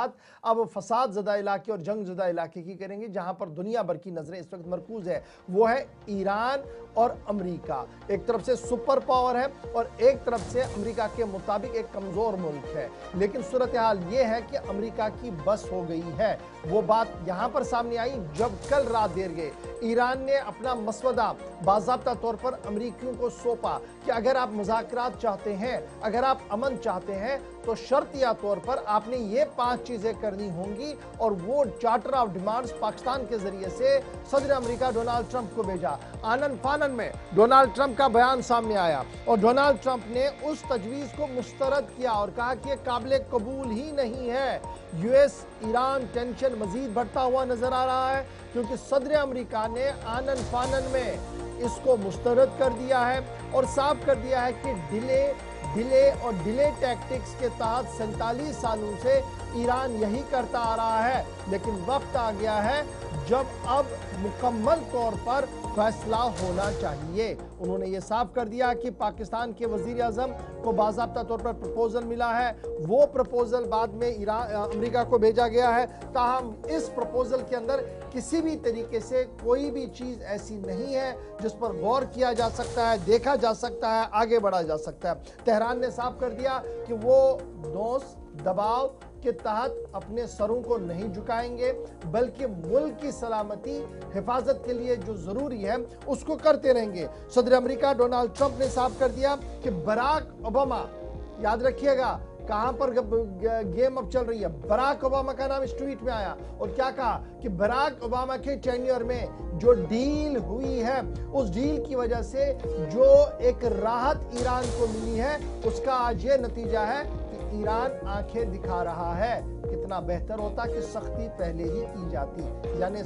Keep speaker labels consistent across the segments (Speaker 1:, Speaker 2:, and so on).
Speaker 1: बात अब फसाद ज़दा इलाके और जंग ज़दा इलाके की करेंगे, जहां पर दुनिया भर की नजरें इस वक्त मरकूज है। वो है ईरान और अमेरिका। एक तरफ से सुपर पावर है और एक तरफ से अमेरिका के मुताबिक एक कमजोर मुल्क है। लेकिन सूरत हाल ये है कि अमेरिका की बस हो गई है। वो बात यहां पर सामने आई जब कल रात देर गए ईरान ने अपना मसवदा बाज़ाब्ता तौर पर अमेरिकियों को सौंपा कि अगर आप मुज़ाकरात चाहते हैं, अगर आप अमन चाहते हैं, तो शर्तिया तौर पर आपने ये 5 चीजें करनी होंगी। और वो चार्टर ऑफ डिमांड्स पाकिस्तान के जरिए से सदर अमेरिका डोनाल्ड ट्रंप को भेजा। आनन फानन में डोनाल्ड ट्रंप का बयान सामने आया और डोनाल्ड ट्रंप ने उस तजवीज को मुस्तरद किया और कहा कि यह काबिल कबूल ही नहीं है। यूएस ईरान टेंशन मजीद बढ़ता हुआ नजर आ रहा है क्योंकि सदर अमेरिका ने आनन फानन में इसको मुस्तरद कर दिया है और साफ कर दिया है कि डिले टैक्टिक्स के तहत 47 सालों से ईरान यही करता आ रहा है। लेकिन वक्त आ गया है जब अब मुकम्मल तौर पर फैसला होना चाहिए। उन्होंने ये साफ कर दिया कि पाकिस्तान के वजीर आजम को बाज़ाब्ता तौर पर प्रपोजल मिला है। वो प्रपोजल बाद में अमेरिका को भेजा गया है। ताहम इस प्रपोजल के अंदर किसी भी तरीके से कोई भी चीज़ ऐसी नहीं है जिस पर गौर किया जा सकता है, देखा जा सकता है, आगे बढ़ा जा सकता है। तेहरान ने साफ कर दिया कि वो दबाव के तहत अपने सरों को नहीं झुकाएंगे, बल्कि मुल्क की सलामती हिफाजत के लिए जो जरूरी है उसको करते रहेंगे। सदर अमेरिका डोनाल्ड ट्रंप ने साफ कर दिया कि बराक ओबामा, याद रखिएगा कहां पर गेम अब चल रही है, बराक ओबामा का नाम इस ट्वीट में आया और क्या कहा कि बराक ओबामा के टेन्योर में जो डील हुई है उस डील की वजह से जो एक राहत ईरान को मिली है उसका आज ये नतीजा है कि ईरान आंखें दिखा रहा है। कितना बेहतर होता कि सख्ती पहले ही की जाती। यानी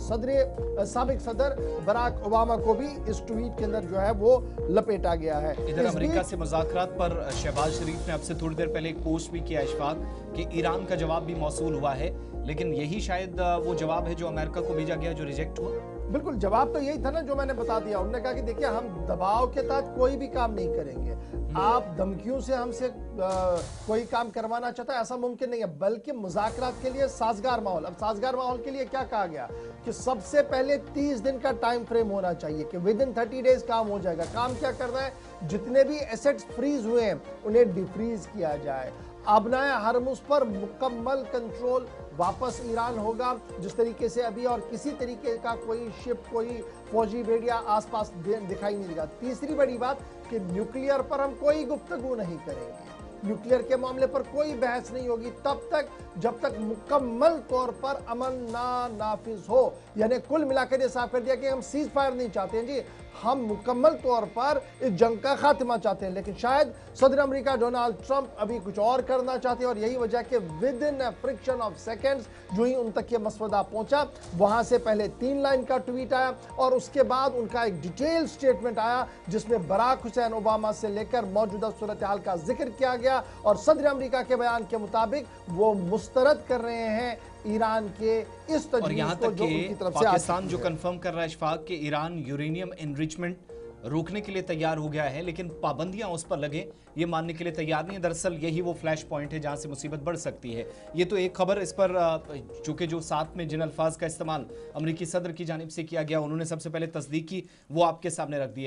Speaker 1: साबिक सदर बराक ओबामा को भी इस ट्वीट के अंदर जो है वो लपेटा गया है।
Speaker 2: इधर अमेरिका से मुज़ाकरात पर शहबाज शरीफ ने अब से थोड़ी देर पहले एक पोस्ट भी किया इशफाक कि ईरान का जवाब भी मौसूल हुआ है, लेकिन यही शायद वो जवाब है जो अमेरिका को भेजा गया जो रिजेक्ट हुआ।
Speaker 1: बिल्कुल, जवाब तो यही था ना जो मैंने बता दिया। उन्होंने कहा कि देखिए हम दबाव के तहत कोई भी काम नहीं करेंगे, आप धमकियों से हमसे कोई काम करवाना चाहता है ऐसा मुमकिन नहीं है, बल्कि मुज़ाकरात के लिए साजगार माहौल। अब साजगार माहौल के लिए क्या कहा गया कि सबसे पहले 30 दिन का टाइम फ्रेम होना चाहिए कि विद इन 30 डेज काम हो जाएगा। काम क्या करना है, जितने भी एसेट्स फ्रीज हुए हैं उन्हें डिफ्रीज किया जाए। अबनाए हरमुज पर मुकम्मल कंट्रोल वापस ईरान होगा, जिस तरीके से अभी और किसी तरीके का कोई शिप, कोई फौजी बेड़िया आसपास दिखाई नहीं देगा। तीसरी बड़ी बात कि न्यूक्लियर पर हम कोई गुफ्तगू नहीं करेंगे, न्यूक्लियर के मामले पर कोई बहस नहीं होगी तब तक जब तक मुकम्मल तौर पर अमन ना नाफिज हो। यानी कुल मिलाकर ये साफ कर दिया कि हम सीज फायर नहीं चाहते हैं जी, हम मुकम्मल तौर पर इस जंग का खात्मा चाहते हैं। लेकिन शायद सदर अमेरिका डोनाल्ड ट्रंप अभी कुछ और करना चाहते हैं और यही वजह कि with in a friction of seconds जो ही उन तक ये मसवदा पहुंचा, वहां से पहले 3 लाइन का ट्वीट आया और उसके बाद उनका एक डिटेल स्टेटमेंट आया जिसमें बराक हुसैन ओबामा से लेकर मौजूदा सूरत हाल का जिक्र किया गया और सदर अमेरिका के बयान के मुताबिक वो मुस्तरद कर रहे हैं ईरान के इस तजवीज़
Speaker 2: और यहाँ
Speaker 1: को
Speaker 2: तक
Speaker 1: जो
Speaker 2: कि
Speaker 1: उनकी तरफ से
Speaker 2: पाकिस्तान जो कंफर्म कर रहा है इशफाक कि ईरान यूरेनियम एनरिचमेंट रोकने के लिए तैयार हो गया है, लेकिन पाबंदियां उस पर लगे ये मानने के लिए तैयार नहीं है। दरअसल यही वो फ्लैश पॉइंट है जहां से मुसीबत बढ़ सकती है। ये तो एक खबर, इस पर चूंकि जो साथ में जिन अल्फाज का इस्तेमाल अमेरिकी सदर की जानिब से किया गया उन्होंने सबसे पहले तस्दीक की, वो आपके सामने रख दी है।